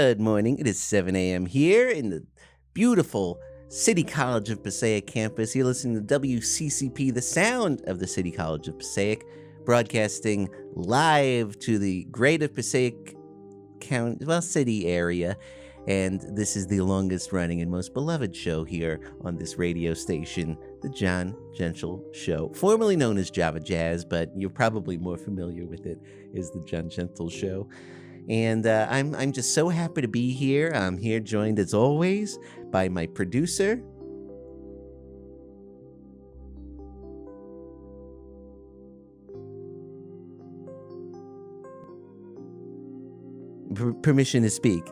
Good morning. It is 7 a.m. here in the beautiful City College of Passaic campus. You're listening to WCCP, the sound of the City College of Passaic, broadcasting live to the greater Passaic County, city area. And this is the longest running and most beloved show here on this radio station, the Jon Gentle Show, formerly known as Java Jazz, but you're probably more familiar with it as the Jon Gentle Show. And I'm just so happy to be here. I'm here joined as always by my producer. Permission to speak.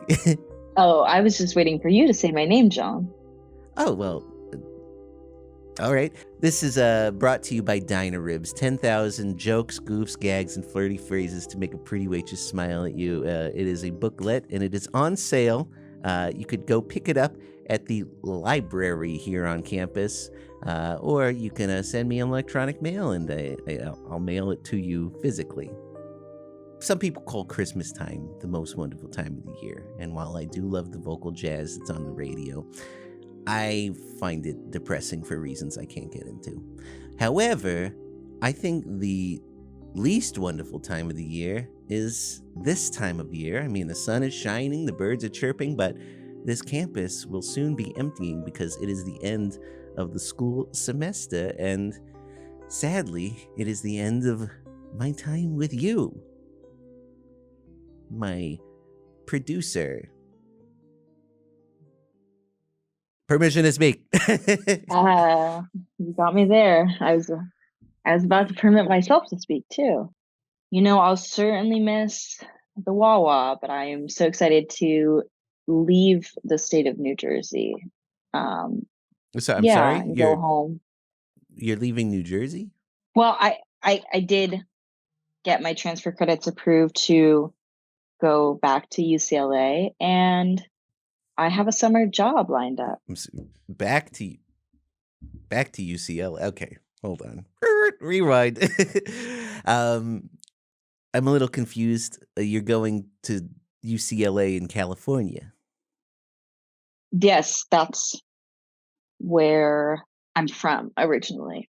Oh, I was just waiting for you to say my name, John. Oh, well, all right. This is brought to you by Diner Ribs. 10,000 jokes, goofs, gags, and flirty phrases to make a pretty waitress smile at you. It is a booklet, and it is on sale. You could go pick it up at the library here on campus, or you can send me an electronic mail, and I'll mail it to you physically. Some people call Christmas time the most wonderful time of the year, and while I do love the vocal jazz that's on the radio, I find it depressing for reasons I can't get into. However, I think the least wonderful time of the year is this time of year. I mean, the sun is shining, the birds are chirping, but this campus will soon be emptying because it is the end of the school semester, and sadly, it is the end of my time with you, my producer. Permission to speak. You got me there. I was about to permit myself to speak too. You know, I'll certainly miss the Wawa, but I am so excited to leave the state of New Jersey. So I'm sorry, and go home. You're leaving New Jersey? Well, I did get my transfer credits approved to go back to UCLA, and I have a summer job lined up. Back to UCLA. Okay, hold on. Rewind. I'm a little confused. You're going to UCLA in California. Yes, that's where I'm from originally.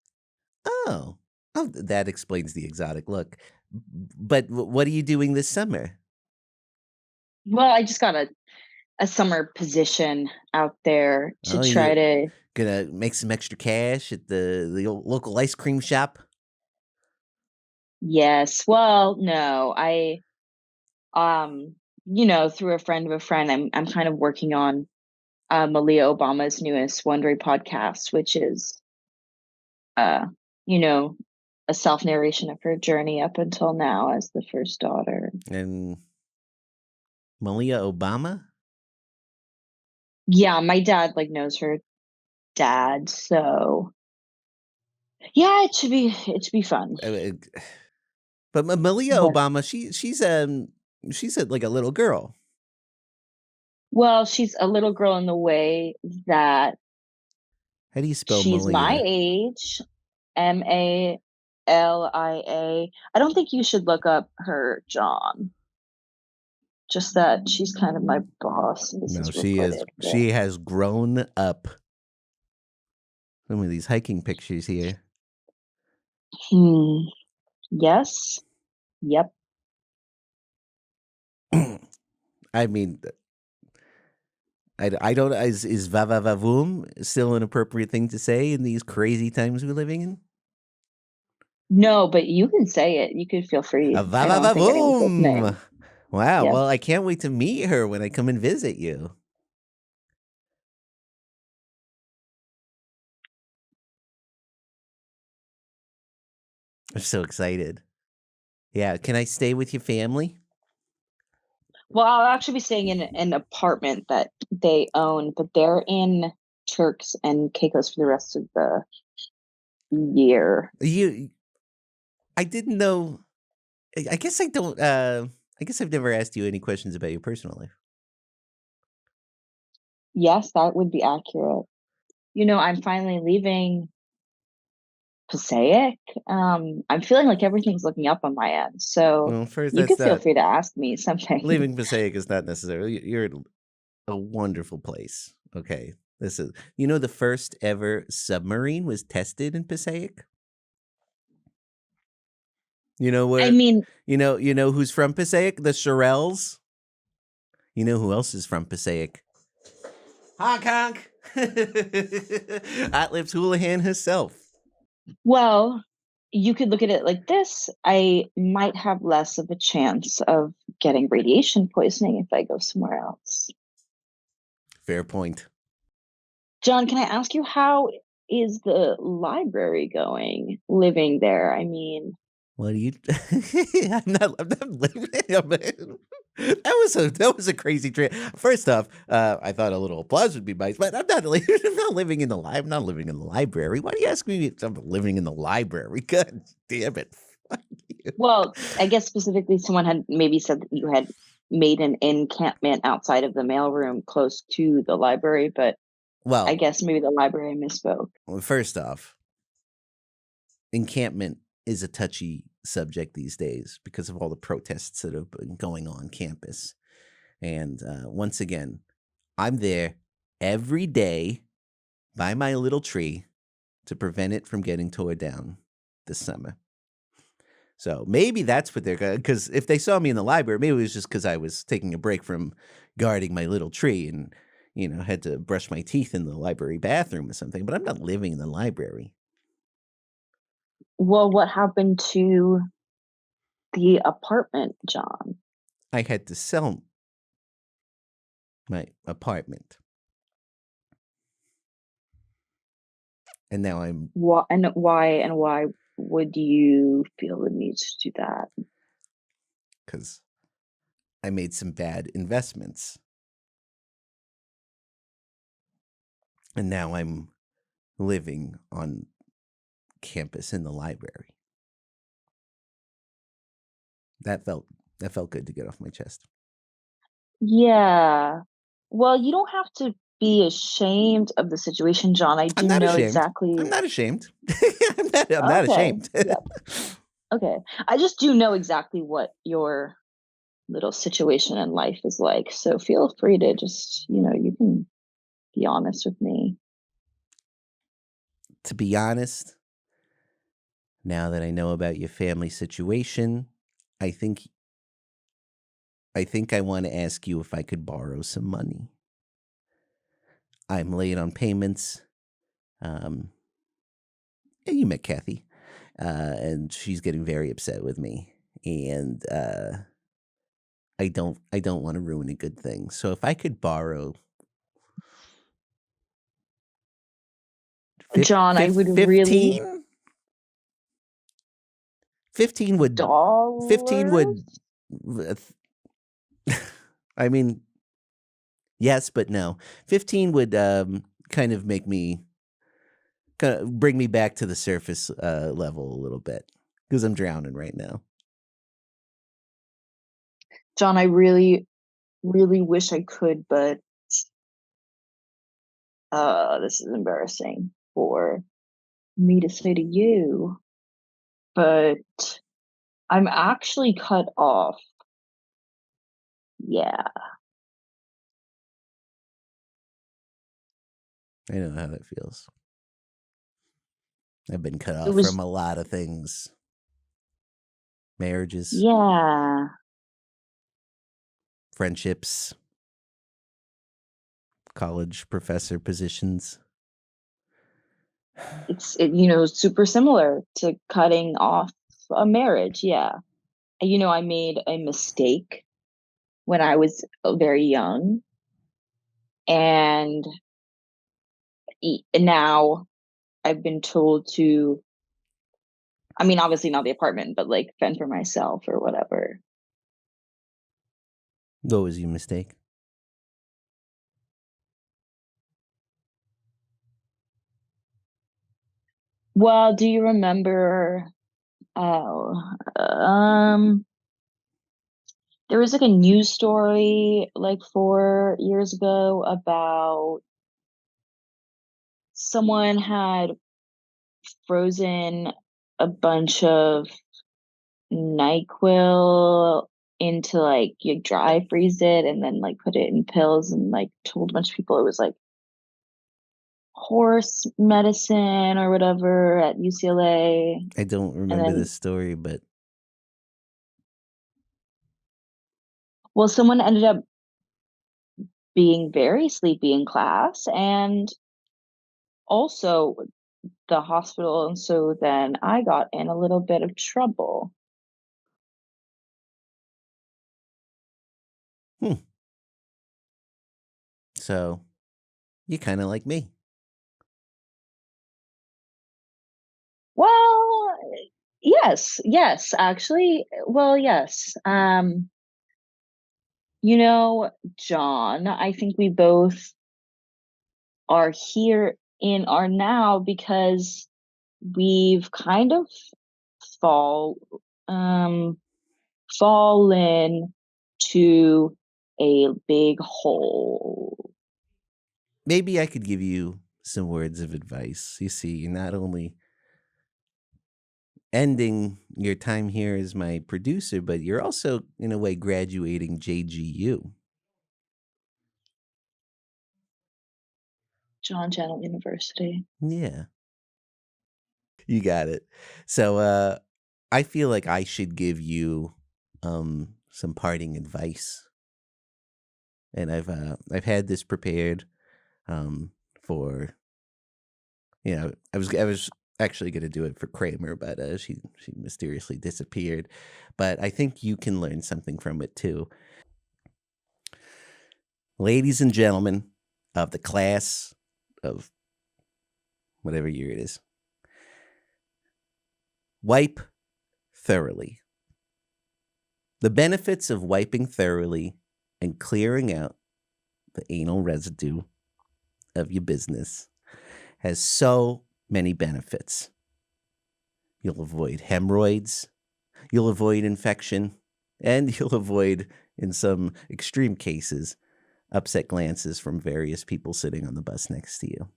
Oh, that explains the exotic look. But what are you doing this summer? Well, I just got a summer position out there to try to... Gonna make some extra cash at the local ice cream shop? Yes. Well, no, through a friend of a friend, I'm kind of working on Malia Obama's newest Wondery podcast, which is, a self-narration of her journey up until now as the first daughter. And Malia Obama? Yeah, my dad knows her dad, so yeah, it should be fun. But Malia Obama, she's like a little girl. Well, she's a little girl in the way that... How do you spell she's Malia? my age, Malia. I don't think you should look up her John. Just that she's kind of my boss. No, she is. She has grown up. Some of these hiking pictures here. Yes. Yep. I mean, I don't. Is va-va-va-voom still an appropriate thing to say in these crazy times we're living in? No, but you can say it. You could feel free. Va-va-va-voom. Wow. Yes. Well, I can't wait to meet her when I come and visit you. I'm so excited. Yeah. Can I stay with your family? Well, I'll actually be staying in an apartment that they own, but they're in Turks and Caicos for the rest of the year. I didn't know. I guess I don't. I guess I've never asked you any questions about your personal life. Yes, that would be accurate. I'm finally leaving Passaic. I'm feeling like everything's looking up on my end, so Well, first, you that's could feel not free to ask me something. leaving Passaic is not necessarily. You're a wonderful place. Okay, this is the first ever submarine was tested in Passaic. You know I where? mean, You know who's from Passaic? The Shirelles. You know who else is from Passaic? Honk honk. Hot Lips Houlihan herself. well, you could look at it like this. I might have less of a chance of getting radiation poisoning if I go somewhere else. Fair point. John, can I ask you, how is the library going living there? I mean, What do you? I'm not living. That was a crazy trip. First off, I thought a little applause would be nice, but I'm not. I'm not living in the I'm not living in the library. Why do you ask me if I'm living in the library? God damn it! Fuck you. well, I guess specifically someone had maybe said that you had made an encampment outside of the mailroom close to the library, but I Well, guess maybe the library misspoke. first off, encampment is a touchy subject these days because of all the protests that have been going on campus. And once again, I'm there every day by my little tree to prevent it from getting tore down this summer. So maybe that's what they're going, because if they saw me in the library, maybe it was just because I was taking a break from guarding my little tree and, had to brush my teeth in the library bathroom or something. But I'm not living in the library. Well, what happened to the apartment, John? I had to sell my apartment. And now I'm Why would you feel the need to do that? because I made some bad investments. And now I'm living on campus in the library. That felt good to get off my chest. Yeah. Well, you don't have to be ashamed of the situation, John. I I'm do not know ashamed. I'm exactly. not ashamed. I'm not Okay. ashamed. Yeah. Okay. I just do know exactly what your little situation in life is like. So feel free to just, you can be honest with me. To be honest, now that I know about your family situation, I think I want to ask you if I could borrow some money. I'm late on payments. Um, and you met Kathy, and she's getting very upset with me, and I don't want to ruin a good thing. So if I could borrow John, I would really 15, 15 would dollars. 15 would I mean, yes, but no. 15 would kind of make me kind of bring me back to the surface level a little bit because I'm drowning right now. John, I really, really wish I could, but this is embarrassing for me to say to you. But I'm actually cut off. Yeah. I know how that feels. I've been cut It off from was, a lot of things. Marriages, yeah. friendships, college professor positions. Super similar to cutting off a marriage. Yeah. I made a mistake when I was very young, and now I've been told to, I mean, obviously not the apartment, but like fend for myself or whatever. What was your mistake? Well, do you remember? Oh, there was like a news story like 4 years ago about someone had frozen a bunch of NyQuil into, like, you dry freeze it and then, like, put it in pills and, like, told a bunch of people it was, like, horse medicine or whatever at UCLA. I don't And remember then, this story, but well, someone ended up being very sleepy in class and also the hospital, and so then I got in a little bit of trouble. hmm. So you kind of like me. Well, yes, actually, well, yes. John, I think we both are here in our now because we've kind of fall um fallen to a big hole. Maybe I could give you some words of advice. You see, you're not only ending your time here as my producer, but you're also, in a way, graduating JGU. John Channel University. Yeah, you got it. So I feel like I should give you some parting advice. And I've had this prepared for I was actually going to do it for Kramer, but she mysteriously disappeared. But I think you can learn something from it too. Ladies and gentlemen of the class of whatever year it is, wipe thoroughly. The benefits of wiping thoroughly and clearing out the anal residue of your business has so many benefits. You'll avoid hemorrhoids, you'll avoid infection, and you'll avoid, in some extreme cases, upset glances from various people sitting on the bus next to you.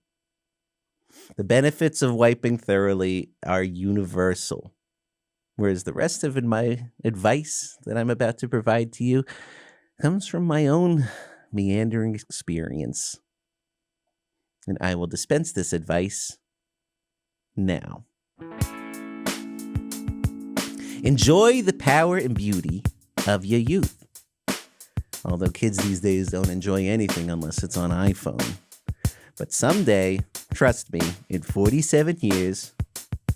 The benefits of wiping thoroughly are universal, whereas the rest of my advice that I'm about to provide to you comes from my own meandering experience. And I will dispense this advice now. Enjoy the power and beauty of your youth. Although kids these days don't enjoy anything unless it's on iPhone. But someday, trust me, in 47 years,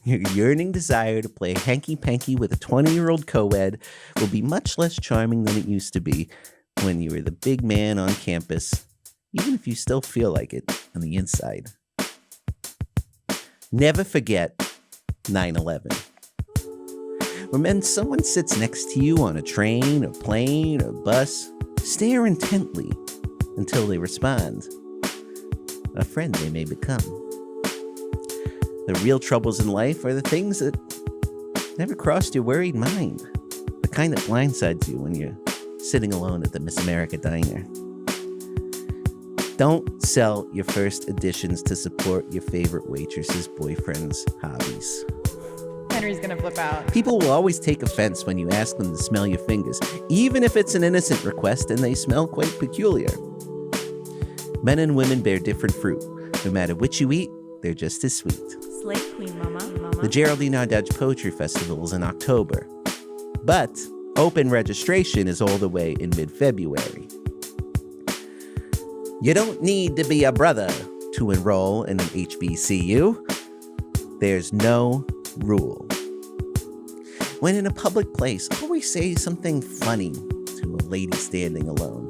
your yearning desire to play hanky-panky with a 20-year-old co-ed will be much less charming than it used to be when you were the big man on campus, even if you still feel like it on the inside. Never forget 9/11. When someone sits next to you on a train, or plane, or bus, stare intently until they respond. A friend they may become. The real troubles in life are the things that never crossed your worried mind. The kind that blindsides you when you're sitting alone at the Miss America diner. Don't sell your first editions to support your favorite waitress's boyfriend's hobbies. Henry's gonna flip out. People will always take offense when you ask them to smell your fingers, even if it's an innocent request and they smell quite peculiar. Men and women bear different fruit. No matter which you eat, they're just as sweet. Slay Queen, mama. The Geraldine R. Dodge Poetry Festival is in October, but open registration is all the way in mid-February. You don't need to be a brother to enroll in an HBCU. There's no rule. When in a public place, always say something funny to a lady standing alone.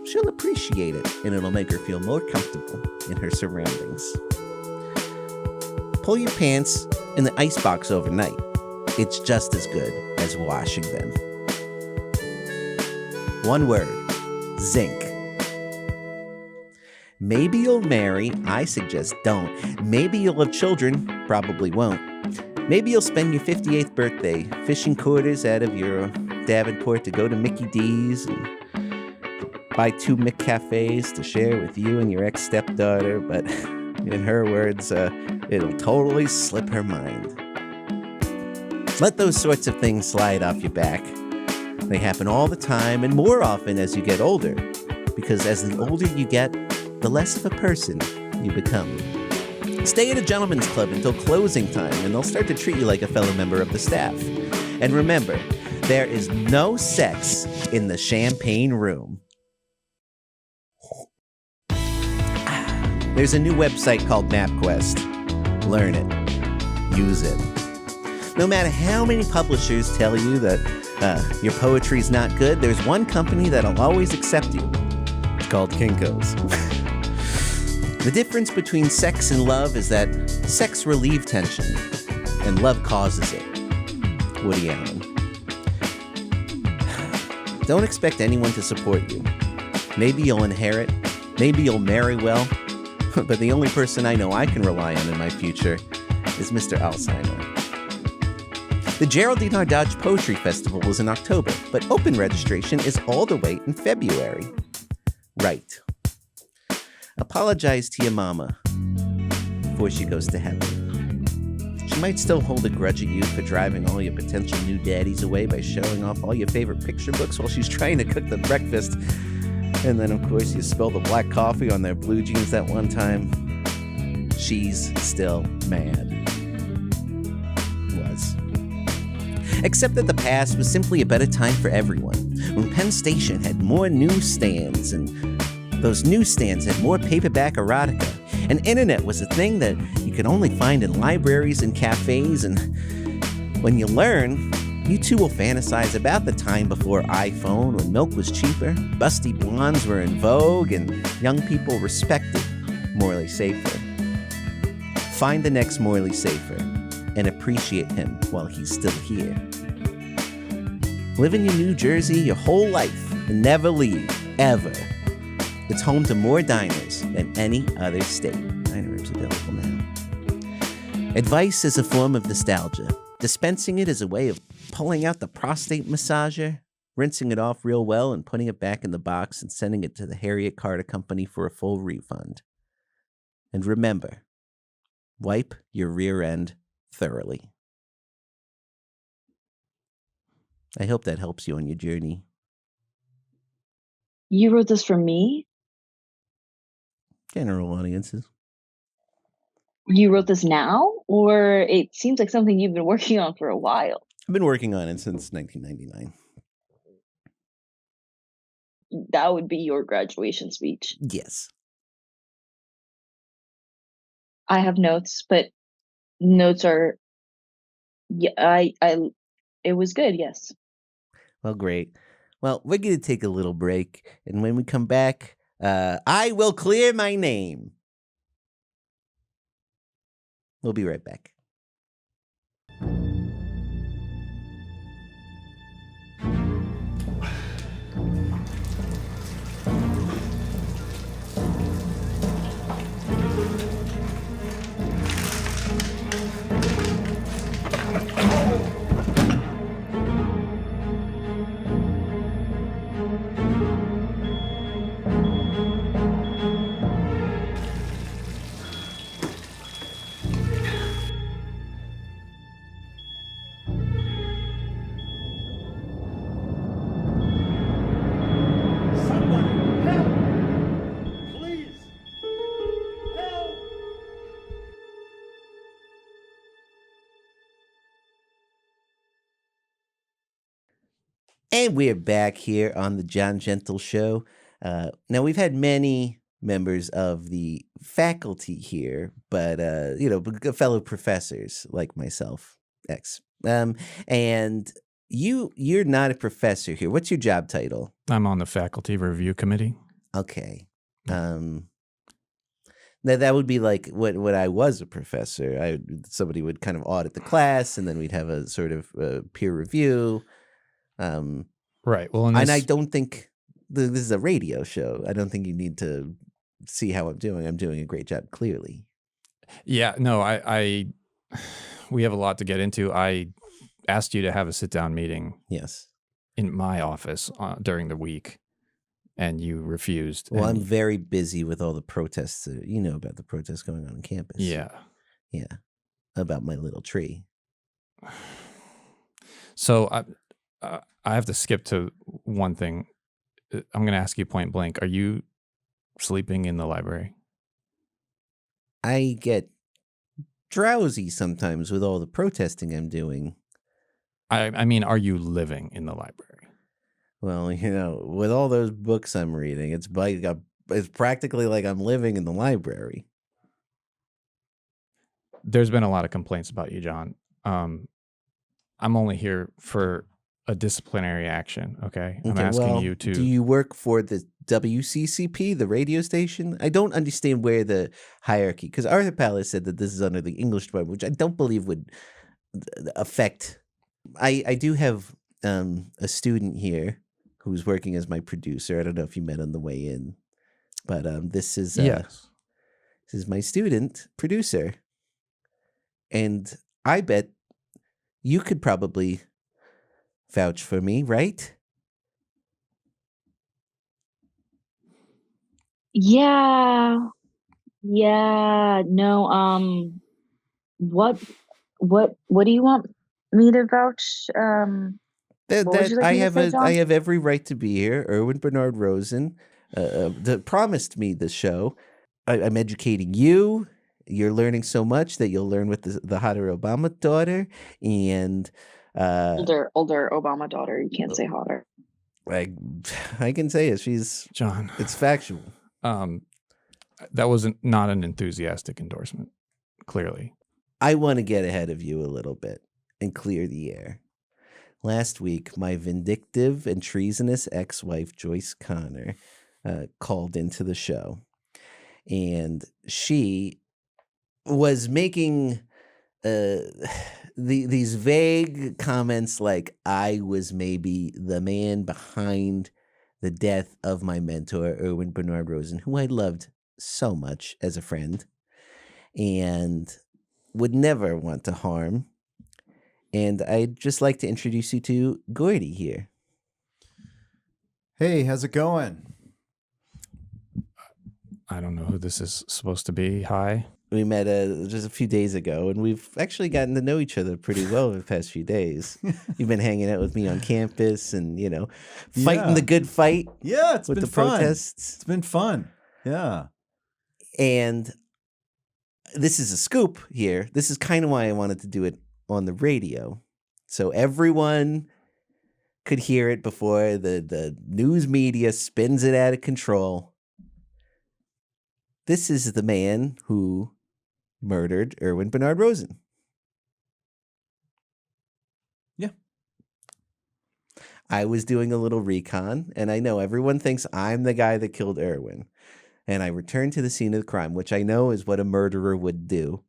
She'll appreciate it, and it'll make her feel more comfortable in her surroundings. Pull your pants in the icebox overnight. It's just as good as washing them. One word: zinc. Maybe you'll marry. I suggest don't. Maybe you'll have children. Probably won't. Maybe you'll spend your 58th birthday fishing quarters out of your Davenport to go to Mickey D's and buy 2 McCafes to share with you and your ex-stepdaughter, but In her words, it'll totally slip her mind. Let those sorts of things slide off your back. They happen all the time and more often as you get older, because as the older you get, the less of a person you become. Stay at a gentleman's club until closing time, and they'll start to treat you like a fellow member of the staff. And remember, there is no sex in the champagne room. There's a new website called MapQuest. Learn it. Use it. No matter how many publishers tell you that your poetry's not good, there's one company that'll always accept you. It's called Kinko's. The difference between sex and love is that sex relieves tension, and love causes it. Woody Allen. Don't expect anyone to support you. Maybe you'll inherit, maybe you'll marry well, but the only person I know I can rely on in my future is Mr. Alzheimer. The Geraldine R. Dodge Poetry Festival was in October, but open registration is all the way in February. Right. Apologize to your mama before she goes to heaven. She might still hold a grudge at you for driving all your potential new daddies away by showing off all your favorite picture books while she's trying to cook the breakfast. And then, of course, you spill the black coffee on their blue jeans that one time. She's still mad. Was. Except that the past was simply a better time for everyone, when Penn Station had more newsstands, and those newsstands had more paperback erotica, and internet was a thing that you could only find in libraries and cafes, and when you learn, you too will fantasize about the time before iPhone, when milk was cheaper, busty blondes were in vogue, and young people respected Morley Safer. Find the next Morley Safer and appreciate him while he's still here. Live in your New Jersey your whole life and never leave, ever. It's home to more diners than any other state. Diner Ribs available now. Advice is a form of nostalgia. Dispensing it is a way of pulling out the prostate massager, rinsing it off real well, and putting it back in the box and sending it to the Harriet Carter Company for a full refund. And remember, wipe your rear end thoroughly. I hope that helps you on your journey. You wrote this for me? General audiences. You wrote this now? Or it seems like something you've been working on for a while? I've been working on it since 1999. That would be your graduation speech. Yes. I have notes, but notes are, yeah, it was good, yes. Well, great. Well, we're going to take a little break, and when we come back, I will clear my name. We'll be right back. And we're back here on the John Gentle Show. Now, we've had many members of the faculty here, but, fellow professors like myself, and you're not a professor here. What's your job title? I'm on the faculty review committee. Okay. That would be like what I was a professor. Somebody would kind of audit the class, and then we'd have a sort of peer review. Right. Well, and I don't think this is a radio show. I don't think you need to see how I'm doing. I'm doing a great job, clearly. Yeah. No, we have a lot to get into. I asked you to have a sit-down meeting. Yes. In my office during the week. and you refused. Well, and I'm very busy with all the protests. You know about the protests going on campus. Yeah. About my little tree. So I have to skip to one thing. I'm going to ask you point blank. Are you sleeping in the library? I get drowsy sometimes with all the protesting I'm doing. I mean, are you living in the library? Well, with all those books I'm reading, it's practically like I'm living in the library. There's been a lot of complaints about you, John. I'm only here for a disciplinary action, okay? I'm asking you to... Do you work for the WCCP, the radio station? I don't understand where the hierarchy, because Arthur Palace said that this is under the English department, which I don't believe would affect... I do have a student here who's working as my producer. I don't know if you met on the way in, but this is Yes. This is my student producer, and I bet you could probably vouch for me, right? Yeah. No. What do you want me to vouch? What would you like I me to have say, John? I have every right to be here. Erwin Bernard Rosen promised me the show. I'm educating you. You're learning so much that you'll learn with the hotter Obama daughter and older Obama daughter. You can't say hotter. I can say it. She's John. It's factual. That was not an enthusiastic endorsement, clearly. I want to get ahead of you a little bit and clear the air. Last week, my vindictive and treasonous ex-wife, Joyce Connor, called into the show. And she was making these vague comments like I was maybe the man behind the death of my mentor, Erwin Bernard Rosen, who I loved so much as a friend and would never want to harm. And I'd just like to introduce you to Gordy here. Hey, how's it going? I don't know who this is supposed to be. Hi. We met just a few days ago, and we've actually gotten to know each other pretty well over the past few days. You've been hanging out with me on campus and, fighting the good fight. Yeah, it's with been the fun. protests. It's been fun. Yeah. And this is a scoop here. This is kind of why I wanted to do it on the radio. So everyone could hear it before the news media spins it out of control. This is the man who murdered Erwin Bernard Rosen. Yeah. I was doing a little recon, and I know everyone thinks I'm the guy that killed Erwin. And I returned to the scene of the crime, which I know is what a murderer would do.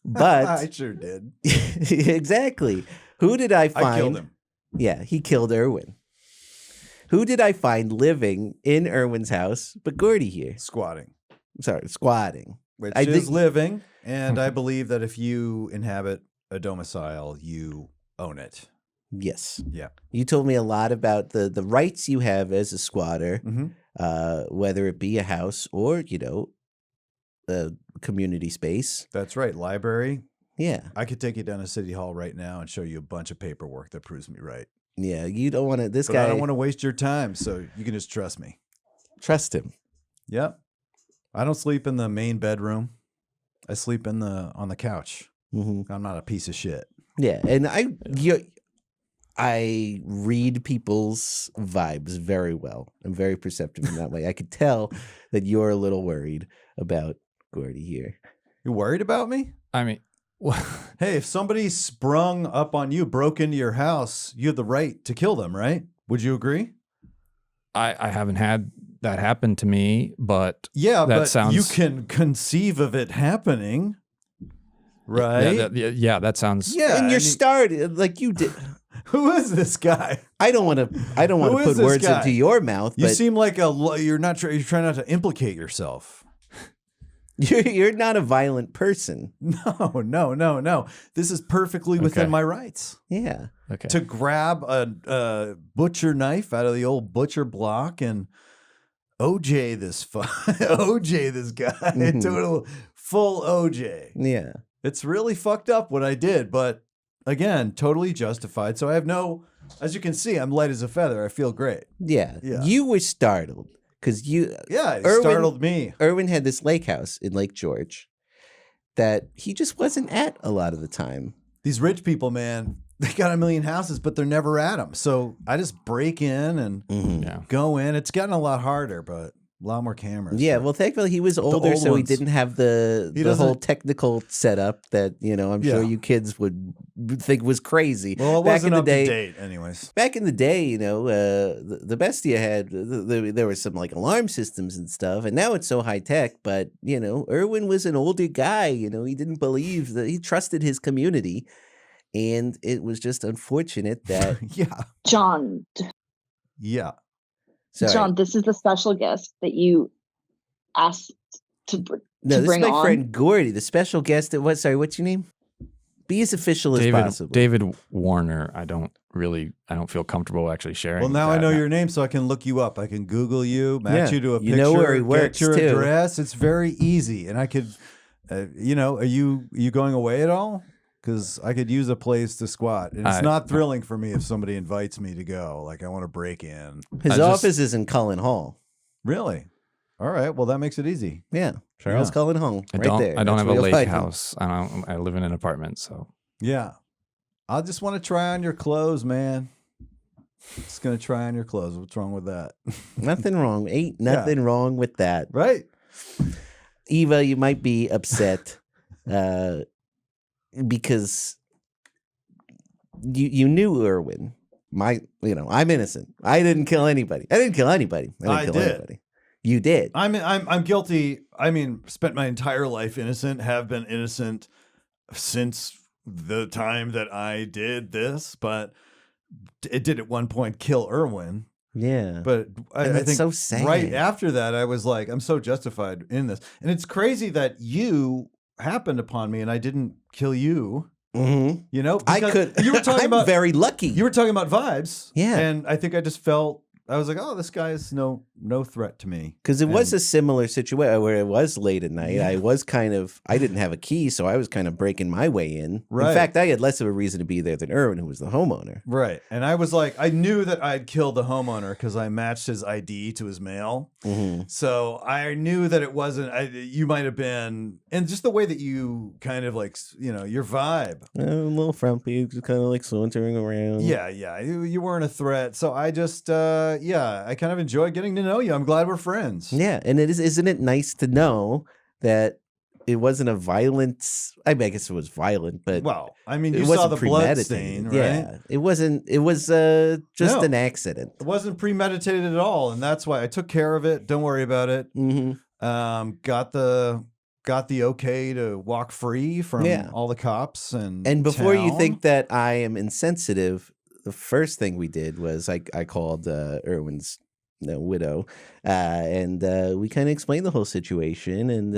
But I sure did. Exactly. Who did I find? I killed him. Yeah, he killed Erwin. Who did I find living in Erwin's house but Gordy here? Squatting. Sorry, squatting. Which I is think- living, and I believe that if you inhabit a domicile, you own it. Yes. Yeah. You told me a lot about the rights you have as a squatter, Mm-hmm. whether it be a house or, a community space. That's right. Library. Yeah. I could take you down to City Hall right now and show you a bunch of paperwork that proves me right. Yeah. You don't want to, this But guy. I don't want to waste your time, so you can just trust me. Trust him. Yep. I don't sleep in the main bedroom. I sleep on the couch. Mm-hmm. I'm not a piece of shit. Yeah. And I read people's vibes very well. I'm very perceptive in that way. I could tell that you're a little worried about Gordy here. You worried about me? I mean, Hey, if somebody sprung up on you, broke into your house, you have the right to kill them, right? Would you agree? I haven't had that happen to me, but Yeah, that but sounds... you can conceive of it happening, right? Yeah, that sounds... Yeah, And I you're mean, started like you did. who is this guy? I don't want to Who is put this words guy? into your mouth, You but seem like you're trying not to implicate yourself. you're not a violent person. No. This is perfectly within Okay. my rights. Yeah. Okay. to grab a butcher knife out of the old butcher block and OJ this OJ this guy, total full OJ. Yeah. It's really fucked up what I did, but again, totally justified. So I have as you can see, I'm light as a feather. I feel great. Yeah. Yeah. You were startled because It startled me. Irwin had this lake house in Lake George that he just wasn't at a lot of the time. These rich people, man, they got a million houses, but they're never at them. So I just break in and go in. It's gotten a lot harder, but a lot more cameras. Yeah, well, thankfully he was older, so he didn't have the whole technical setup that I'm sure you kids would think was crazy. Well, it wasn't up to date, anyways. Back in the day, the best you had, there were some like alarm systems and stuff, and now it's so high tech. But Irwin was an older guy. He didn't believe that he trusted his community, and it was just unfortunate that Jon. Yeah. Sorry. Jon, this is the special guest that you asked to bring No, this is my on. friend Gordy, the special guest. What's your name? Be as official as possible. David Warner. I don't feel comfortable actually sharing. Well, now I know your name, so I can look you up. I can Google you, match you to a picture, know where he works, get your too. address. It's very easy, and I could, are you going away at all? Because I could use a place to squat. And it's not thrilling for me if somebody invites me to go. Like, I want to break in. His office is in Cullen Hall. Really? All right. Well, that makes it easy. Yeah. Charles Cullen Hall. I there. don't That's have a where you'll lake find him. house. I live in an apartment, so. Yeah. I just want to try on your clothes, man. Just going to try on your clothes. What's wrong with that? Nothing wrong. Ain't nothing wrong with that. Right. Eva, you might be upset because you knew Irwin. I'm innocent. I didn't kill anybody. I didn't kill anybody. You did. I'm guilty. I mean, spent my entire life innocent, have been innocent since the time that I did this, but it did at one point kill Irwin. Yeah. But I think so sad. Right after that, I was like, I'm so justified in this. And it's crazy that you happened upon me and I didn't kill you. Mm-hmm. I could. You were talking I'm very lucky. You were talking about vibes. Yeah. And I think I just felt, I was like, oh, this guy is no threat to me. Because it was a similar situation where it was late at night. Yeah. I didn't have a key, so I was kind of breaking my way in. Right. In fact, I had less of a reason to be there than Irwin, who was the homeowner. Right. And I was like, I knew that I'd killed the homeowner because I matched his ID to his mail. Mm-hmm. So I knew that it wasn't, you might have been, and just the way that you kind of like, your vibe. A little frumpy, just kind of like sauntering around. Yeah. You weren't a threat. So I just, I kind of enjoyed getting to know you. I'm glad we're friends. Yeah, and isn't it nice to know that it wasn't a violent? I guess it was violent, but you saw the blood stain, right? Yeah, it wasn't. It was just an accident. It wasn't premeditated at all, and that's why I took care of it. Don't worry about it. Mm-hmm. Got the okay to walk free from all the cops and before you think that I am insensitive, the first thing we did was I called Irwin's widow, and we kind of explained the whole situation, and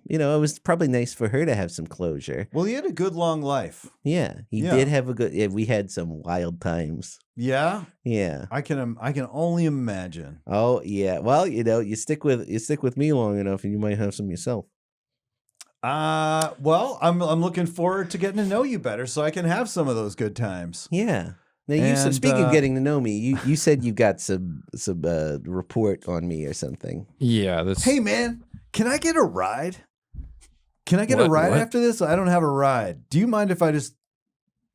it was probably nice for her to have some closure. Well, he had a good long life. Yeah, he did have a good. Yeah, we had some wild times. Yeah, yeah. I can only imagine. Oh yeah. Well, you stick with me long enough, and you might have some yourself. Well, I'm looking forward to getting to know you better, so I can have some of those good times. Yeah. Now, speaking of getting to know me, you said you got some report on me or something. Yeah. Hey, man, can I get a ride? Can I get a ride after this? I don't have a ride. Do you mind if I just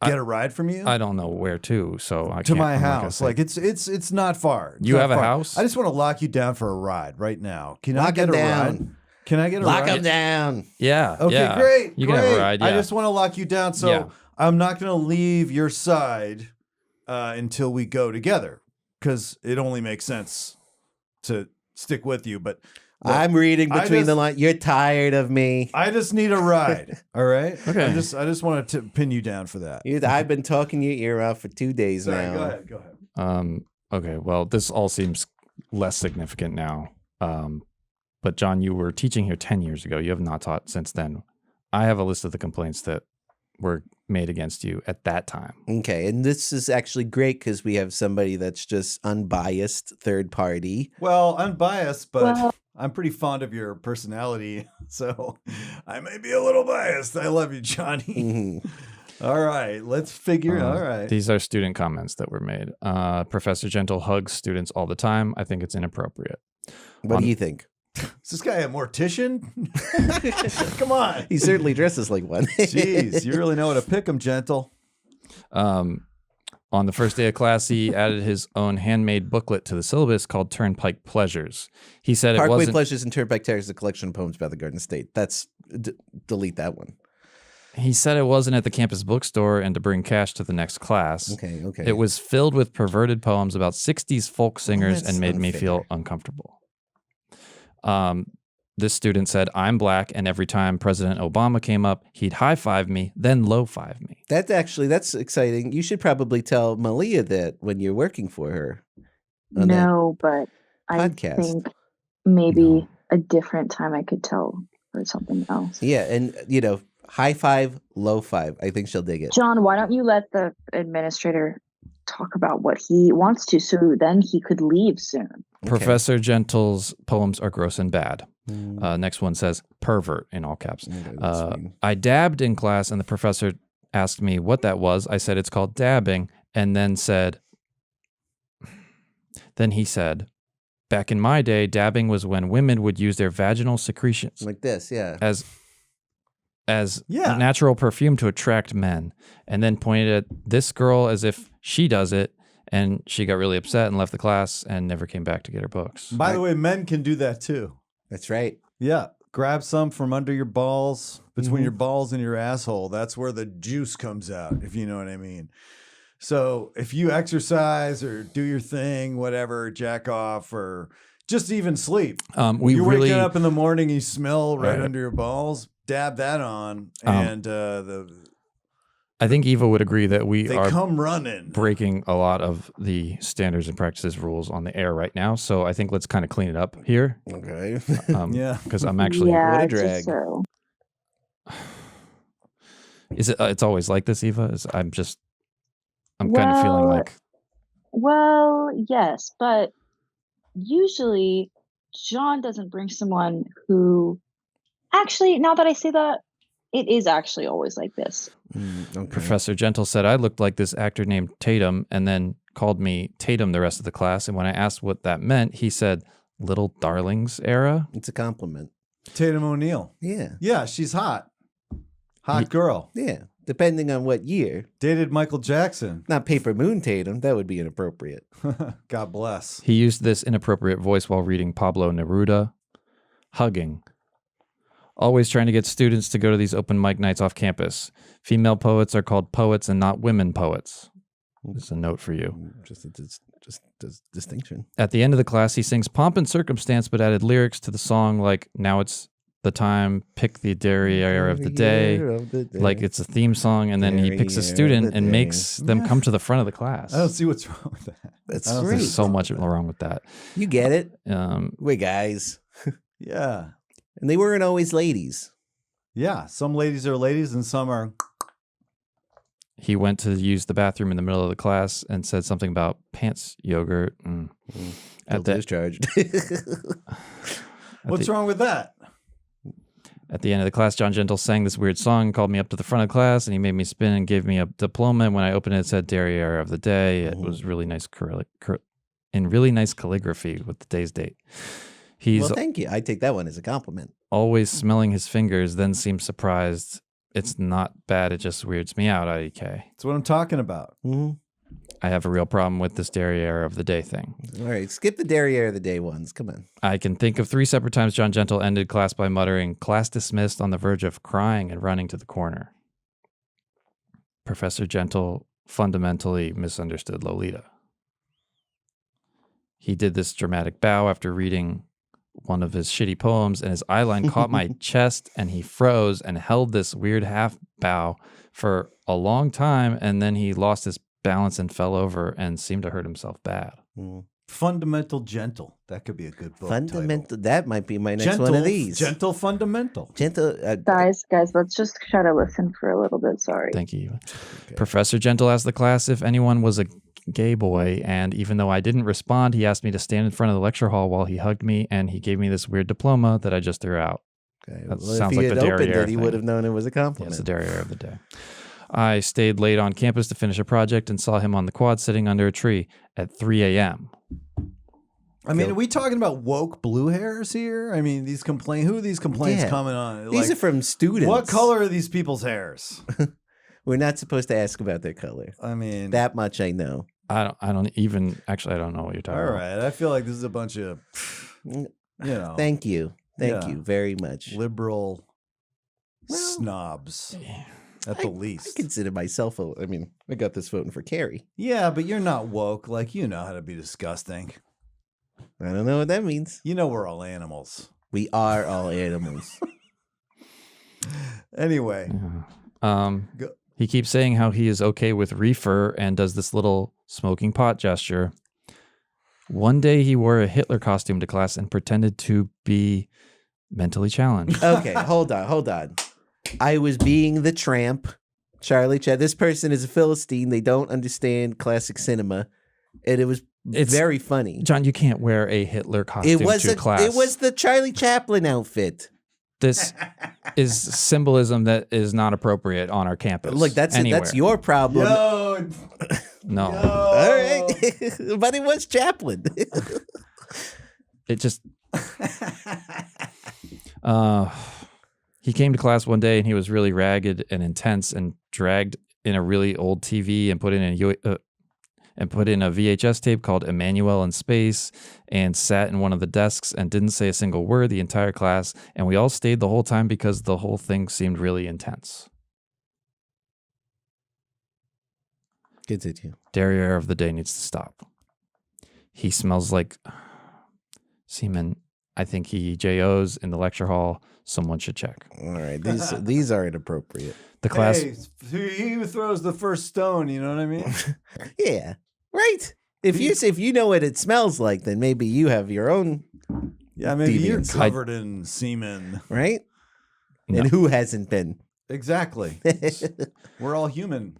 get a ride from you? I don't know where to, so I to my house. Like it's not far. You have a house? I just want to lock you down for a ride right now. Can I get a ride? Can I get a ride? Lock him down. Yeah. Okay, great. You can have a ride. Yeah. I just want to lock you down, so I'm not going to leave your side until we go together, because it only makes sense to stick with you. But I'm reading between the lines. You're tired of me. I just need a ride. All right. Okay. I just want to pin you down for that. I've been talking your ear off for 2 days now. Go ahead. Okay. Well, this all seems less significant now. But Jon, you were teaching here 10 years ago. You have not taught since then. I have a list of the complaints that were made against you at that time. Okay, and this is actually great because we have somebody that's just unbiased third party. Well, unbiased, but I'm pretty fond of your personality, so I may be a little biased. I love you, Johnny. Mm-hmm. All right, let's figure. All right. These are student comments that were made. Professor Gentle hugs students all the time. I think it's inappropriate. What do you think? Is this guy a mortician? Come on. He certainly dresses like one. Jeez, you really know how to pick him, Gentle. On the first day of class, he added his own handmade booklet to the syllabus called Turnpike Pleasures. He said Parkway it wasn't... Pleasures and Turnpike Terrace is a collection of poems about the Garden State. That's delete that one. He said it wasn't at the campus bookstore and to bring cash to the next class. Okay. It was filled with perverted poems about 60s folk singers and made me unfair. feel uncomfortable. This student said, I'm black, and every time President Obama came up, he'd high-five me, then low-five me. That's exciting. You should probably tell Malia that when you're working for her. No, but I podcast. think maybe a different time I could tell her something else. Yeah, and high five, low five. I think she'll dig it. John, why don't you let the administrator talk about what he wants to, so then he could leave soon. Okay. Professor Gentle's poems are gross and bad. Next one says pervert in all caps. Okay, I dabbed in class and the professor asked me what that was. I said it's called dabbing, and then he said, back in my day, dabbing was when women would use their vaginal secretions like this, yeah. as natural perfume to attract men, and then pointed at this girl as if she does it, and she got really upset and left the class and never came back to get her books. By the way, men can do that too. That's right. Yeah. Grab some from under your balls, between your balls and your asshole. That's where the juice comes out, if you know what I mean. So if you exercise or do your thing, whatever, jack off or just even sleep. You're waking up in the morning, you smell right under your balls, dab that on, and I think Eva would agree that they come running. breaking a lot of the standards and practices rules on the air right now. So I think let's kind of clean it up here. Okay. Yeah. Because I'm actually... what a just drag. so. Is it? It's always like this, Eva? I'm kind of feeling like... Well, yes, but usually John doesn't bring someone who... Actually, now that I say that, it is actually always like this. Okay. Professor Gentle said I looked like this actor named Tatum and then called me Tatum the rest of the class. And when I asked what that meant, he said, Little Darlings era. It's a compliment. Tatum O'Neal. Yeah. Yeah, she's hot. Hot girl. Yeah. Depending on what year. Dated Michael Jackson. Not Paper Moon Tatum. That would be inappropriate. God bless. He used this inappropriate voice while reading Pablo Neruda. Hugging. Always trying to get students to go to these open mic nights off campus. Female poets are called poets and not women poets. This is a note for you. Just distinction. At the end of the class, he sings Pomp and Circumstance, but added lyrics to the song like, now it's the time, pick the derriere of the day. Like it's a theme song, and then he picks a student and makes them come to the front of the class. I don't see what's wrong with that. That's I don't great. There's so much wrong with that. You get it. Um, We're guys. Yeah. And they weren't always ladies. Yeah. Some ladies are ladies and some are. He went to use the bathroom in the middle of the class and said something about pants yogurt. At the discharged. What's wrong with that? At the end of the class, John Gentle sang this weird song, called me up to the front of class, and he made me spin and gave me a diploma. And when I opened it, it said Derriere of the Day. It was really nice, in really nice calligraphy with the day's date. He's Well, thank you. I take that one as a compliment. always smelling his fingers, then seems surprised. It's not bad. It just weirds me out, IDK. That's what I'm talking about. Mm-hmm. I have a real problem with this Derriere of the Day thing. All right, skip the derriere of the day ones. Come on. I can think of 3 separate times John Gentle ended class by muttering, class dismissed, on the verge of crying and running to the corner. Professor Gentle fundamentally misunderstood Lolita. He did this dramatic bow after reading one of his shitty poems, and his eyeline caught my chest, and he froze and held this weird half bow for a long time, and then he lost his balance and fell over and seemed to hurt himself bad. Fundamental Gentle. That could be a good book Fundamental. title. That might be my next Gentle, one of these. Gentle Fundamental. Gentle. Guys, let's just try to listen for a little bit. Sorry. Thank you. Okay. Professor Gentle asked the class if anyone was a gay boy, and even though I didn't respond, he asked me to stand in front of the lecture hall while he hugged me, and he gave me this weird diploma that I just threw out. Okay. That Well, sounds if like he the had opened derriere it, he thing. would have known it was a Yes, compliment. the derriere of the day. I stayed late on campus to finish a project and saw him on the quad sitting under a tree at 3 a.m. I mean, are we talking about woke blue hairs here? I mean, who are these complaints Yeah. coming on? These are from students. What color are these people's hairs? We're not supposed to ask about their color. I mean, That much I know. I don't even actually I don't know what you're talking all about. right. I feel like this is a bunch of, Thank you. Thank Yeah. you very much. liberal Well, snobs at the least. I consider myself I got this voting for Carrie. Yeah, but you're not woke. Like, you know how to be disgusting. I don't know what that means. You know we're all animals. We are all animals. Anyway, Go- He keeps saying how he is okay with reefer and does this little smoking pot gesture. One day he wore a Hitler costume to class and pretended to be mentally challenged. Okay, hold on. I was being the tramp. Charlie Chad. This person is a Philistine. They don't understand classic cinema. And it was very funny. John, you can't wear a Hitler costume to class. It was the Charlie Chaplin outfit. This is symbolism that is not appropriate on our campus. Look, that's anywhere. your problem. yo, No. All right. But it was Chaplin. It just he came to class one day and he was really ragged and intense and dragged in a really old TV and put in a VHS tape called Emmanuel in Space and sat in one of the desks and didn't say a single word the entire class, and we all stayed the whole time because the whole thing seemed really intense. Continue. Derriere of the day needs to stop. He smells like semen. I think he JOs in the lecture hall. Someone should check. All right. These are inappropriate. The class. hey, he who throws the first stone, you know what I mean? Yeah. Right. If you know what it smells like, then maybe you have your own, Yeah, maybe you're Deviants. covered in semen. right? No. And who hasn't been? Exactly. We're all human.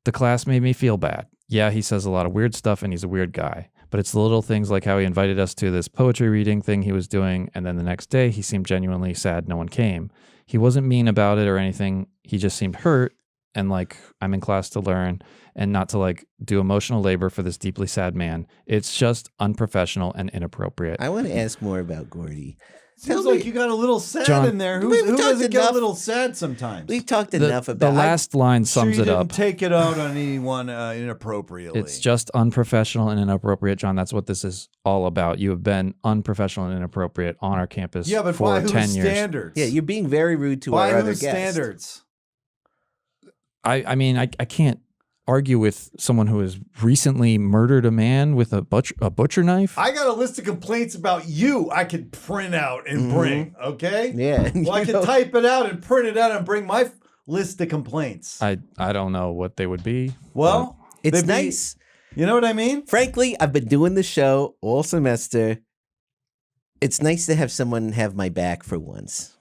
The class made me feel bad. Yeah, he says a lot of weird stuff and he's a weird guy. But it's the little things like how he invited us to this poetry reading thing he was doing, and then the next day he seemed genuinely sad no one came. He wasn't mean about it or anything. He just seemed hurt and like I'm in class to learn and not to like do emotional labor for this deeply sad man. It's just unprofessional and inappropriate. I want to ask more about Gordy. Seems Tell like me- you got a little sad John, in there. We've Who talked doesn't get enough. a little sad sometimes? We've talked The, enough the about last line Sure sums you it didn't up. take it out on anyone inappropriately. It's just unprofessional and inappropriate, John. That's what this is all about. You have been unprofessional and inappropriate on our campus yeah, but for by 10 whose years. standards? Yeah, you're being very rude to by our other whose guests. standards? I mean, I can't argue with someone who has recently murdered a man with a butcher knife. I got a list of complaints about you I could print out and bring, okay? Yeah. Well, I can type it out and print it out and bring my list of complaints. I don't know what they would be. Well, It's they'd be- nice. You know what I mean? Frankly, I've been doing the show all semester. It's nice to have someone have my back for once.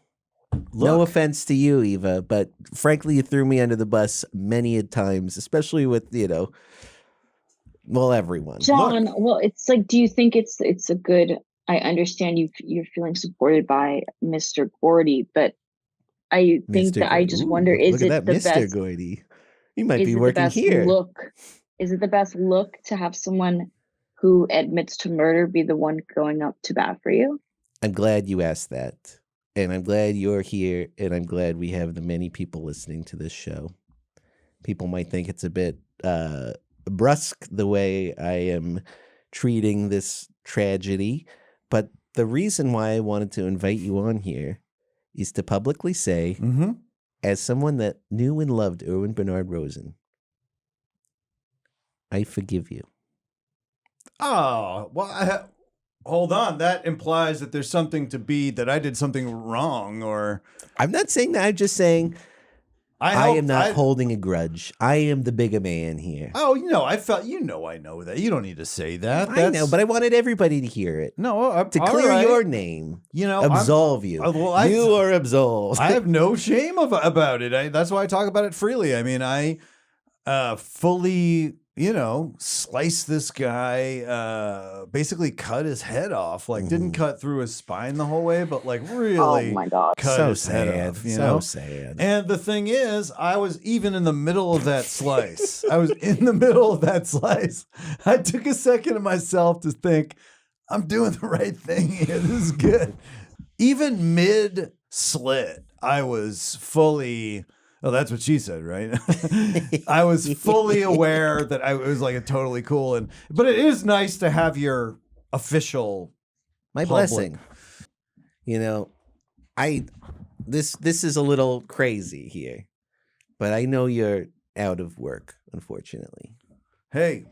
No Look. offense to you, Eva, but frankly, you threw me under the bus many a times, especially with, everyone. John, well, it's like, do you think it's a good? I understand you're feeling supported by Mr. Gordy, but I think Mr. that I Gordy. just Ooh, wonder: is look it at the that, Mr. best? Gordy? He might Is be it the working best here. look? Is it the best look to have someone who admits to murder be the one going up to bat for you? I'm glad you asked that. And I'm glad you're here. And I'm glad we have the many people listening to this show. People might think it's a bit brusque the way I am treating this tragedy. But the reason why I wanted to invite you on here is to publicly say, Mm-hmm. as someone that knew and loved Erwin Bernard Rosen, I forgive you. Oh, well, hold on. That implies that there's something to be that I did something wrong or. I'm not saying that. I'm just saying I am not holding a grudge. I am the bigger man here. Oh, I know that. You don't need to say that. I know, but I wanted everybody to hear it. No, to clear your name. Absolve you. You are absolved. I have no shame about it. That's why I talk about it freely. I mean, I fully, slice this guy, basically cut his head off. Like, didn't cut through his spine the whole way, but like really cut his head off. So sad. And the thing is, I was even in the middle of that slice. I took a second of myself to think, I'm doing the right thing here. This is good. Even mid slit, I was fully... Oh, that's what she said, right? I was fully aware that it was like a totally cool, but it is nice to have your official blessing. This is a little crazy here, but I know you're out of work, unfortunately. Hey,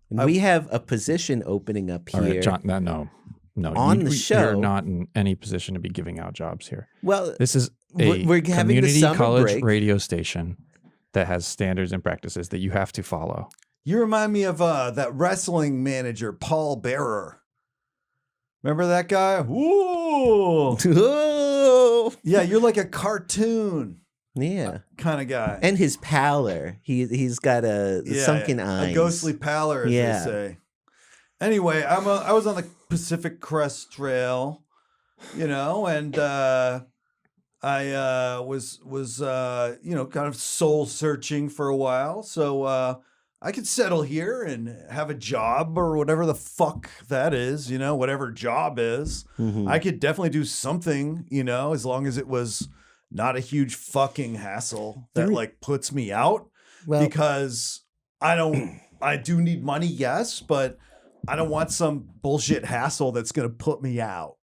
we have a position opening up here. All right, John, no. On the show, you're not in any position to be giving out jobs here. Well, this is we're having community the college break. Radio station that has standards and practices that you have to follow. You remind me of that wrestling manager, Paul Bearer. Remember that guy? Ooh. Yeah, you're like a cartoon. Yeah, kind of guy. And his pallor. He's got sunken eyes, a ghostly pallor, as they say. Anyway, I was on the Pacific Crest Trail, and I was kind of soul searching for a while, so I could settle here and have a job or whatever the fuck that is, whatever job is. Mm-hmm. I could definitely do something, as long as it was not a huge fucking hassle that like puts me out, because I do need money, yes, but I don't want some bullshit hassle that's going to put me out,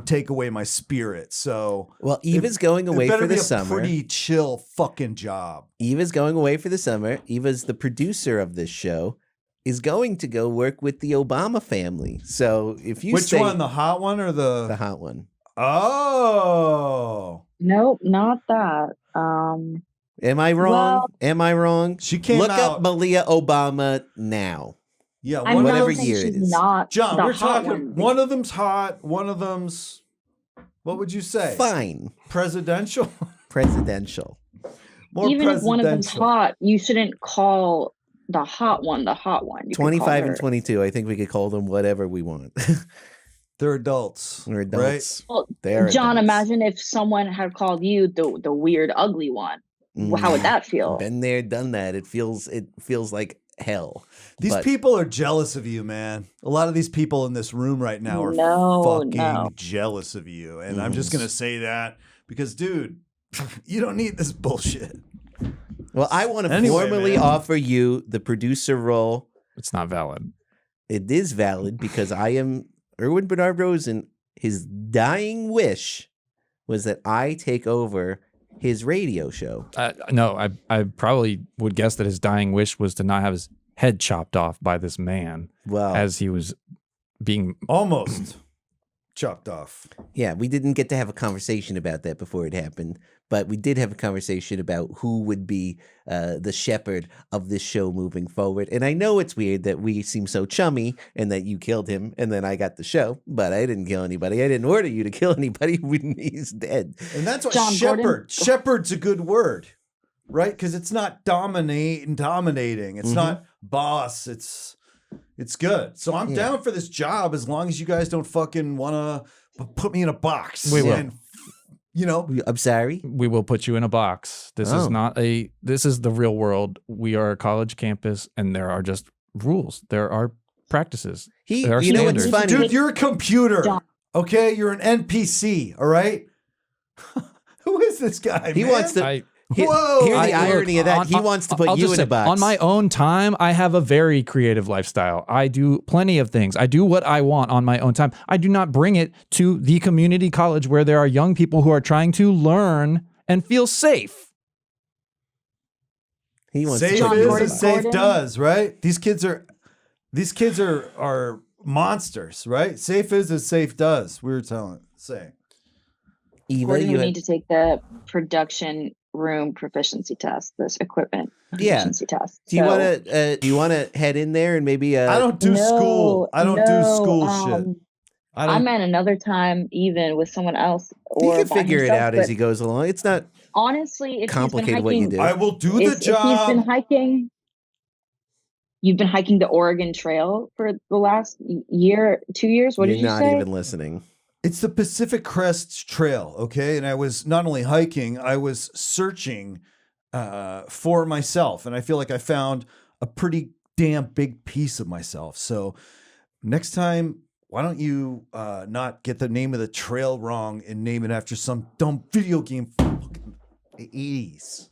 take away my spirit. So, Eva's going away for the summer. Pretty chill fucking job. Eva's going away for the summer. Eva's the producer of this show, is going to go work with the Obama family. So if you which one, the hot one or the hot one? Oh, nope, not that. Am I wrong? Am I wrong? She came Look out. up Malia Obama now. Yeah, whatever year it is. John, we're talking. One of them's hot. One of them's, what would you say? Fine. Presidential. Presidential. More even if one of them's presidential. hot, you shouldn't call the hot one the hot one. You could call 25 her- and 22. I think we could call them whatever we want. They're adults. They're adults. Well, They're John, adults. imagine if someone had called you the weird, ugly one. How would that feel? Been there, done that. It feels like hell. These people are jealous of you, man. A lot of these people in this room right now are fucking jealous of you. And I'm just going to say that because, dude, you don't need this bullshit. Well, I want to formally offer you the producer role. It's not valid. It is valid because I am Erwin Bernard Rosen. His dying wish was that I take over his radio show. No, I probably would guess that his dying wish was to not have his head chopped off by this man as he was being almost chopped off. Yeah, we didn't get to have a conversation about that before it happened, but we did have a conversation about who would be the shepherd of this show moving forward. And I know it's weird that we seem so chummy and that you killed him and then I got the show, but I didn't kill anybody. I didn't order you to kill anybody when he's dead. And that's what John shepherd. Gordon. Shepherd's a good word, right? Because it's not dominating. It's not boss. It's good. So I'm down for this job as long as you guys don't fucking want to put me in a box. We will. And, I'm sorry. We will put you in a box. This is not this is the real world. We are a college campus and there are just rules. There are practices. There are you know what's standards. funny? Dude, you're a computer. John. Okay? You're an NPC, all right? Who is this guy, He man? wants to. Whoa! Here's the irony of that. He wants to put I'll you just in a say, box. On my own time, I have a very creative lifestyle. I do plenty of things. I do what I want on my own time. I do not bring it to the community college where there are young people who are trying to learn and feel safe. He wants Safe to put you in a is box. as safe does, right? These kids are monsters, right? Safe is as safe does. We were saying. Eva, Gordon you would had, need to take the production room proficiency test, this equipment Yeah. proficiency test. Do you want to head in there and maybe I don't do school. I don't do school shit. I meant another time, even with someone else he or can by figure himself, it out but as he goes along. It's not honestly, if complicated he's what been you do. I will do the if he's job. been hiking, you've been hiking the Oregon Trail for the last year, 2 years. What You're did you not say? even listening. It's the Pacific Crest Trail, okay? And I was not only hiking, I was searching for myself. And I feel like I found a pretty damn big piece of myself. So next time, why don't you not get the name of the trail wrong and name it after some dumb video game from fucking the 80s?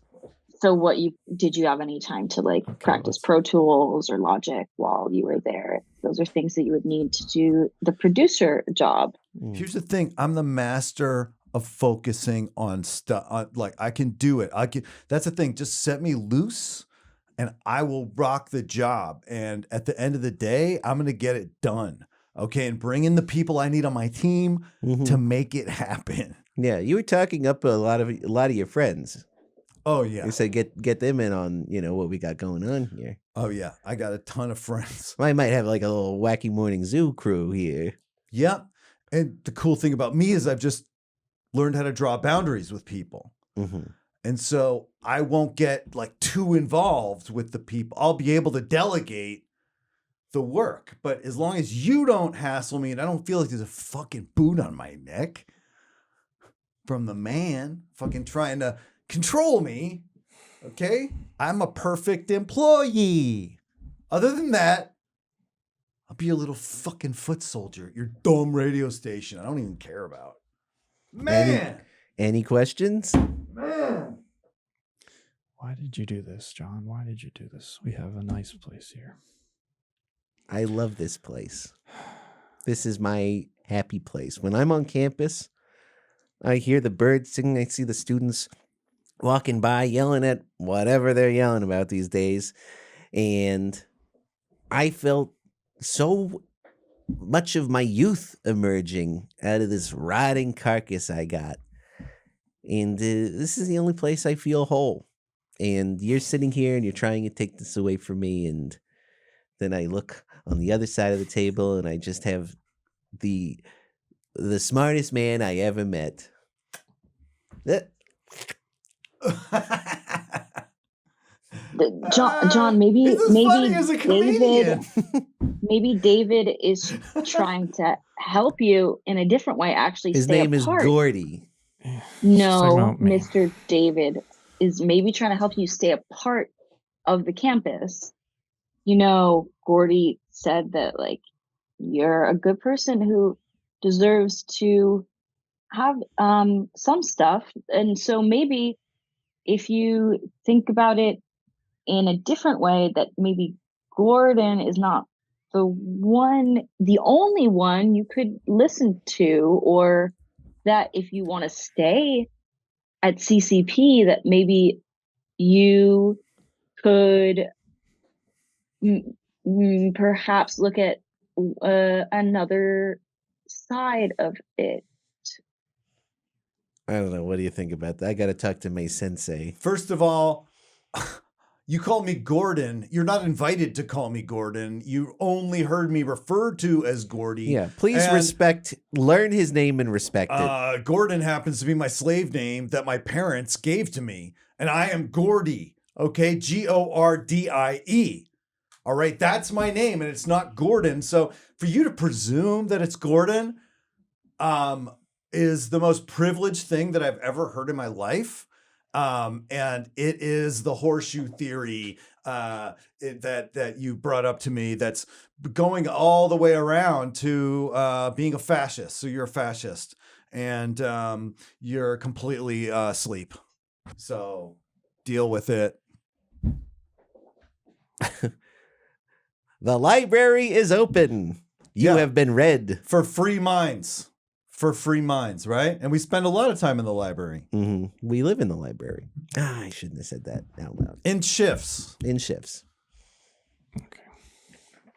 So did you have any time to practice let's- Pro Tools or Logic while you were there? Those are things that you would need to do the producer job. Here's the thing. I'm the master of focusing on stuff. Like I can do it. That's the thing. Just set me loose and I will rock the job. And at the end of the day, I'm going to get it done. Okay. And bring in the people I need on my team to make it happen. Yeah, you were talking up a lot of your friends. Oh yeah. You said get them in on, what we got going on here. Oh yeah. I got a ton of friends. I might have like a little wacky morning zoo crew here. Yep. And the cool thing about me is I've just learned how to draw boundaries with people. And so I won't get too involved with the people. I'll be able to delegate the work. But as long as you don't hassle me and I don't feel like there's a fucking boot on my neck from the man fucking trying to control me, okay? I'm a perfect employee. Other than that, I'll be a little fucking foot soldier at your dumb radio station. I don't even care about. Man! Any questions? Man! Why did you do this, John? Why did you do this? We have a nice place here. I love this place. This is my happy place. When I'm on campus, I hear the birds singing. I see the students walking by, yelling at whatever they're yelling about these days. And I felt so much of my youth emerging out of this rotting carcass I got. And this is the only place I feel whole. And you're sitting here and you're trying to take this away from me. And then I look on the other side of the table and I just have the smartest man I ever met. John, maybe He's as funny as a David, comedian. maybe David is trying to help you in a different way. Actually, His stay name is apart. Gordy. Talking No, about me. Mr. David is maybe trying to help you stay a part of the campus. Gordy said that you're a good person who deserves to have some stuff. And so maybe if you think about it in a different way, that maybe Gordon is not the only one you could listen to, or that if you want to stay at CCP, that maybe you could perhaps look at another side of it. I don't know. What do you think about that? I got to talk to my sensei. First of all, you call me Gordon. You're not invited to call me Gordon. You only heard me referred to as Gordy. Yeah, please learn his name and respect it. Gordon happens to be my slave name that my parents gave to me. And I am Gordy, okay? Gordie. All right, that's my name and it's not Gordon. So for you to presume that it's Gordon is the most privileged thing that I've ever heard in my life. And it is the horseshoe theory that you brought up to me that's going all the way around to being a fascist. So you're a fascist and you're completely asleep. So deal with it. The library is open. You have been read. For free minds. Right? And we spend a lot of time in the library. Mm-hmm. We live in the library. I shouldn't have said that out loud. In shifts. Okay.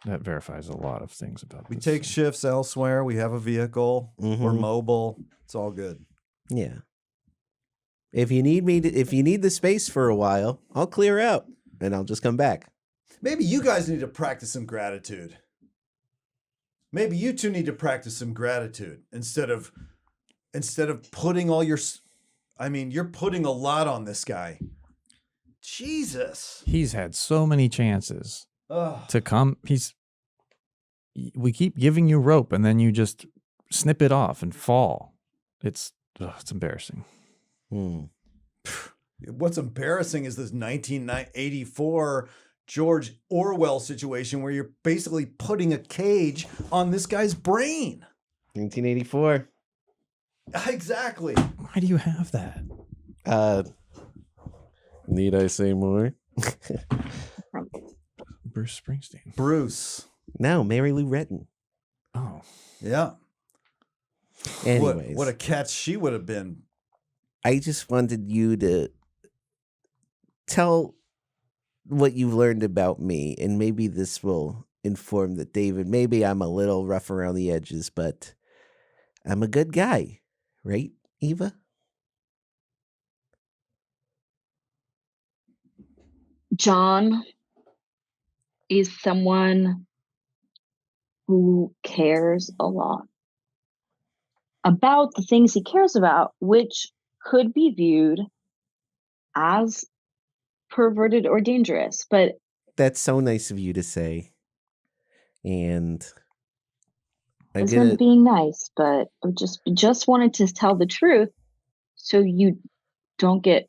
That verifies a lot of things about We this. take shifts elsewhere. We have a vehicle. Mhm. We're mobile. It's all good. Yeah. If you need me, if you need the space for a while, I'll clear out and I'll just come back. Maybe you guys need to practice some gratitude. Maybe you two need to practice some gratitude instead of putting all your. I mean, you're putting a lot on this guy. Jesus. He's had so many chances Ugh. to come. We keep giving you rope and then you just snip it off and fall. It's embarrassing. What's embarrassing is this 1984 George Orwell situation where you're basically putting a cage on this guy's brain. 1984. Exactly. Why do you have that? Need I say more? Bruce Springsteen. Bruce. No, Mary Lou Retton. Oh. Yeah. Anyways, What a catch she would have been. I just wanted you to tell what you've learned about me, and maybe this will inform that David. Maybe I'm a little rough around the edges, but I'm a good guy, right, Eva? Jon is someone who cares a lot about the things he cares about, which could be viewed as perverted or dangerous. But That's so nice of you to say. And I wasn't being nice, but I just wanted to tell the truth so you don't get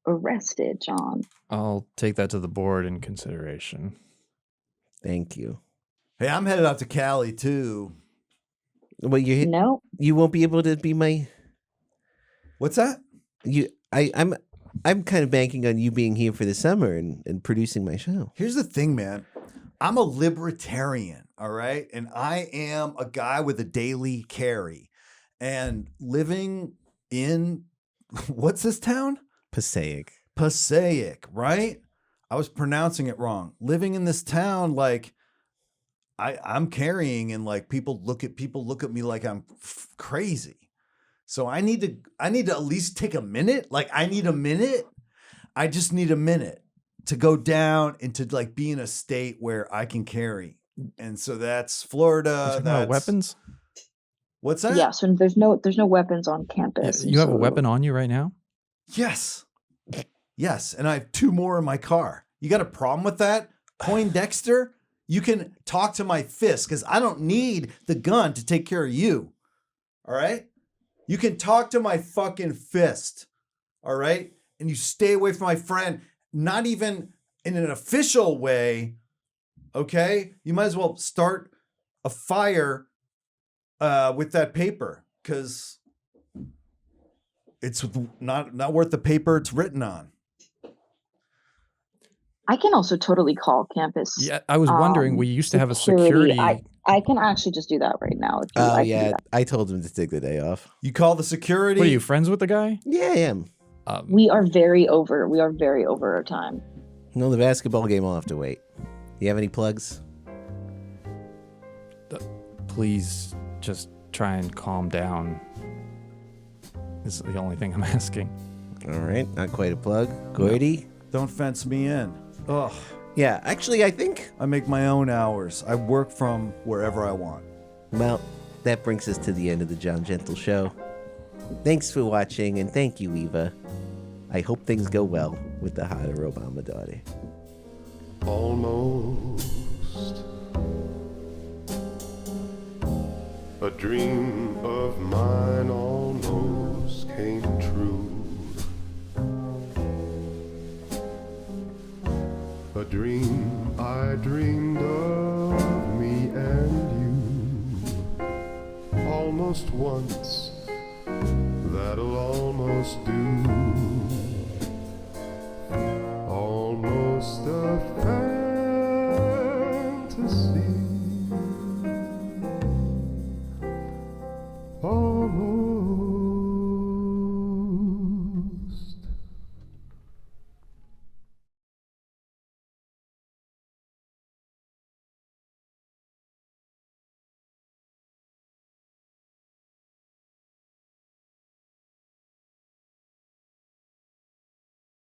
arrested, Jon. I'll take that to the board in consideration. Thank you. Hey, I'm headed out to Cali too. Well, No. You won't be able to be my. What's that? I'm kind of banking on you being here for the summer and producing my show. Here's the thing, man. I'm a libertarian, all right? And I am a guy with a daily carry. And living in, what's this town? Passaic, right? I was pronouncing it wrong. Living in this town, like, I'm carrying, and like people look at me like I'm crazy. So I need to at least take a minute. Like I need a minute. I just need a minute to go down and to like be in a state where I can carry. And so that's Florida. That's weapons. What's that? Yeah, so there's no weapons on campus. You have a weapon on you right now? Yes. Yes. And I have 2 more in my car. You got a problem with that? Poindexter? You can talk to my fist because I don't need the gun to take care of you. All right? You can talk to my fucking fist. All right? And you stay away from my friend, not even in an official way. Okay? You might as well start a fire with that paper because it's not worth the paper it's written on. I can also totally call campus. Yeah, I was wondering. We used to have a security. I can actually just do that right now. Oh, yeah. I told him to take the day off. You call the security? What, are you friends with the guy? Yeah, I am. We are very over our time. No, the basketball game will have to wait. You have any plugs? Please just try and calm down. This is the only thing I'm asking. All right. Not quite a plug. Goity? Don't fence me in. Ugh. Yeah, actually, I think. I make my own hours. I work from wherever I want. Well, that brings us to the end of the Jon Gentle Show. Thanks for watching, and thank you, Eva. I hope things go well with the hotter Obama daughter. Almost a dream of mine almost came true. A dream I dreamed of me and you almost once. That'll almost do